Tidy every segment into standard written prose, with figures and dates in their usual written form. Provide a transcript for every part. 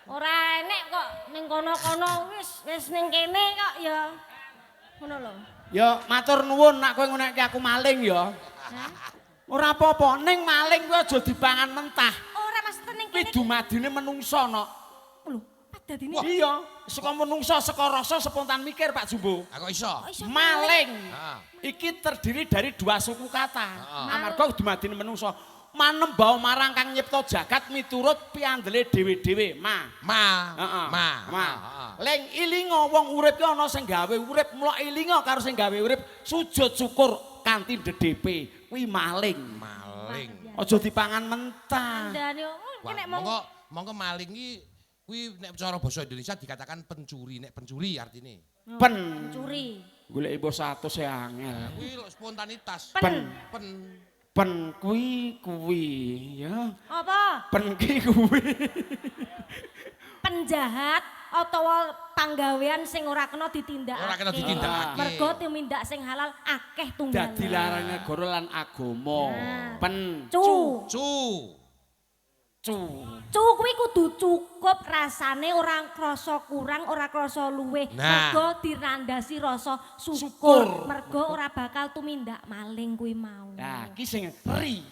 Ora enek kok ning kono-kono wis ning kene kok ya. Ngono lho. Ya matur nuwun nek kowe ngunekke aku maling ya. Ora apa-apa, ning maling kuwi aja dipangan mentah. Ora maksud ning Kuwi kene. dumadine menungso no. Lho, padadine. Iya, saka menungso saka rasa spontan mikir Pak Jumbo. Aku iso. Maling. Heeh. Iki terdiri dari dua suku kata. Amarga dumadine menungso. Manembau marang kang nyipta jagat miturut piandele dhewe-dhewe. Heeh. Ma. Ling ilinga wong urip ki ana sing gawe urip, mula ilinga karo sing gawe urip sujud syukur kanthi ndedhepe. Kuwi maling. Maling. Aja dipangan mentah. Kandhane Wah, nek monggo maling ki kuwi nek cara basa Indonesia dikatakan pencuri. Nek pencuri artine. pencuri. Golek mbok 100 e angel. Kuwi spontanitas. Pen. Pen kuwi ya. Apa? Pen kuwi. Penjahat utawa panggawean sing ora kena ditindakake. Ora kena ditindakake. Mergo tumindak sing halal akeh tunggal. Dadi larang negara lan agama. Pen Cu. cu. Cu kuwi kudu cukup rasane ora krasa kurang, ora krasa luwih. Nah. Mergo dirandasi rasa Syukur. syukur. Mergo ora bakal tumindak maling kuwi mau. Nah, ki sing ri.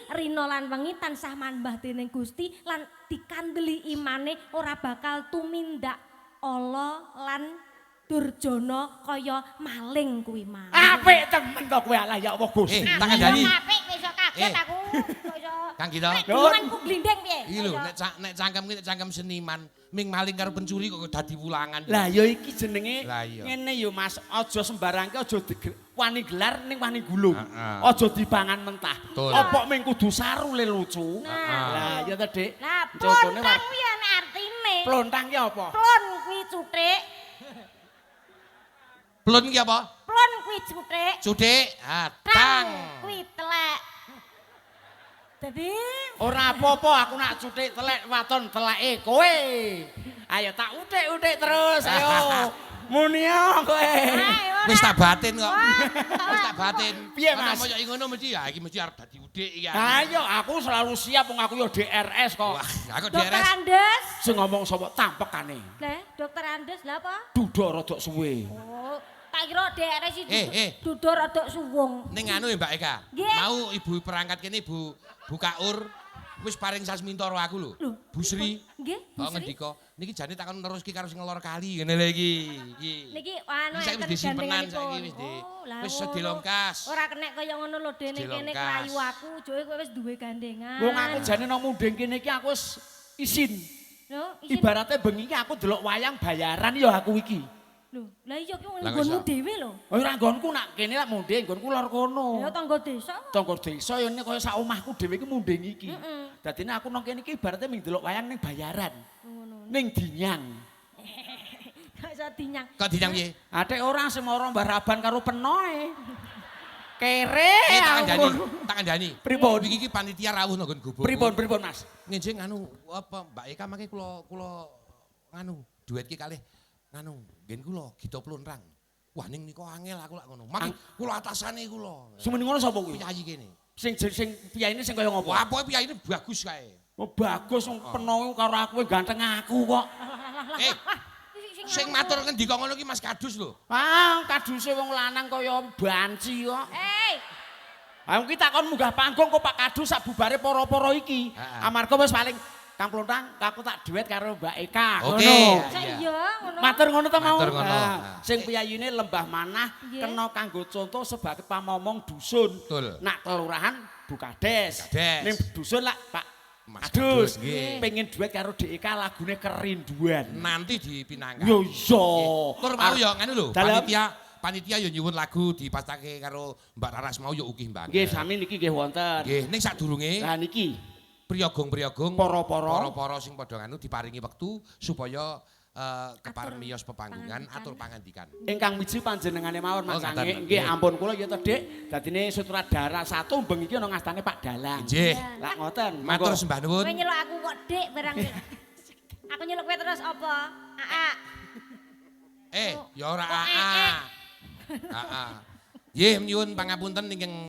Rina lan wengi tansah manembah dening Gusti lan dikandeli imane ora bakal tumindak ala lan durjana kaya maling kuwi mau. Apik temen kok kowe alah ya Allah Gusti. Tak kandhani. Apik kok iso kaget aku. Kok iso. Kang Gita. Hubunganku glindeng piye? Iki lho nek cangkem ki nek cangkem seniman, ming maling karo pencuri kok dadi wulangan. Lah ya iki jenenge Lah iya. ngene yo Mas, aja sembarangke aja wani gelar ning wani gulung. Heeh. Aja dipangan mentah. Betul. Apa ming kudu sarule lucu. Lah ya ta Dik. Lah Contohnya plontang kuwi ana artine. Plontang ki apa? Plon kuwi cuthik. Plon ki apa? Plon kuwi cuthik. Cudik. Tang kuwi telek. Dadi Ora apa-apa aku nak cuthik telek waton teleke kowe. Ayo tak utik-utik terus ayo. Muni kowe. ayo. Wis tak batin kok. Wis tak batin. Piye, Mas? Ana moyo ngono mesti ya iki mesti arep dadi udik iki. Ayo aku selalu siap wong aku yo DRS kok. Wah, aku Dokter deres. Andes. Sing ngomong sapa tampekane. Lah, Dokter Andes lha apa? Duduk rada suwe. Oh, tak kira DRS iki Dudur rada suwung. Ning anu ya Mbak Eka. Nggih. Mau ibu perangkat kene Bu Kaur wis paring sasminta karo aku lho. Lho, Bu Sri. Nggih, Oh ngendika, niki jane takon neruski karo sing ngelor kali ngene lho iki. Niki anu Iki saiki wis disimpenan saiki wis di. Wis dilongkas. Ora kenek kaya ngono lho dene kene Dilongkas. krayu aku, joe kowe wis duwe gandengan. Wong aku jane nang munding kene iki aku wis isin. Lho, isin. Ibaratnya bengi iki aku delok wayang bayaran ya aku iki. Lho, lah iya ki Lah, nggonmu kok iso? dhewe lho. Oh ora nggonku nak kene lak munding, nggonku lor kono. Ya tangga desa. Tangga desa ya kaya sak omahku dhewe iki munding iki. Dadine aku nang kene iki ibaratnya ming delok wayang ning bayaran. Ngono. Ning dinyang. Gak iso dinyang. Kok dinyang piye? Atik ora semara mbaraban karo penoe. Kere Tak aku. kandhani, tak kandhani. Pripun? Iki panitia rawuh nang nggon gubuk. Pripun Mas? Njenjing anu apa Mbak Eka mangke kula nganu duet ki kalih nganu nggen kula Gita Plonrang. Wah ning nika angel aku lak ngono. Mangke kula atasane kula. Semene ngono sapa kuwi? Piyayi kene. Sing piyaine sing kaya ngopo? Wah pokoke piyayine bagus kae. Oh bagus wong penoe karo aku ganteng aku kok. Eh, sing matur ngendika ngono ki Mas Kadus lho. Ah, kaduse wong lanang kaya banci kok. Aku ki takon munggah panggung kok Pak Kadus sak bubare para-para iki. Amarga wis paling Kang Plontang, aku tak duet karo Mbak Eka. Oke. Ngono. Iya, ngono. Matur ngono ta mau. Matur ngono. Nah, sing piyayine lembah manah Nggih. kena kanggo contoh sebagai pamomong dusun. Betul. Nak kelurahan Bukades. Kades. Ning dusun lah Pak Mas Kadus. Kadus, nggih. Pengen duet karo DEK lagune Kerinduan. Nanti dipinangkan. Yo iya. Tur mau ya nganu lho, Dalam- panitia yo nyuwun lagu dipastake karo Mbak Raras mau yo ugi mbang. Nggih sami niki nggih wonten. Nggih, ning sadurunge Lah niki priyogong-priyogong Para-para. sing padha nganu diparingi wektu supaya kepareng miyos pepanggungan atur pangandikan. ingkang miji panjenengane mawon Mas Oh, Angge. ngaten. Nggih Nggih. ampun kula ya to Dik. Dadine sutradara satu bengi iki ana ngastane Pak Dalang. Nggih. Lah ngoten. Matur sembah nuwun. Kowe nyeluk aku kok Dik barang. Aku nyeluk kowe terus apa? Aa. Ya ora Kok aa. Aa. Nggih nyuwun pangapunten ingkang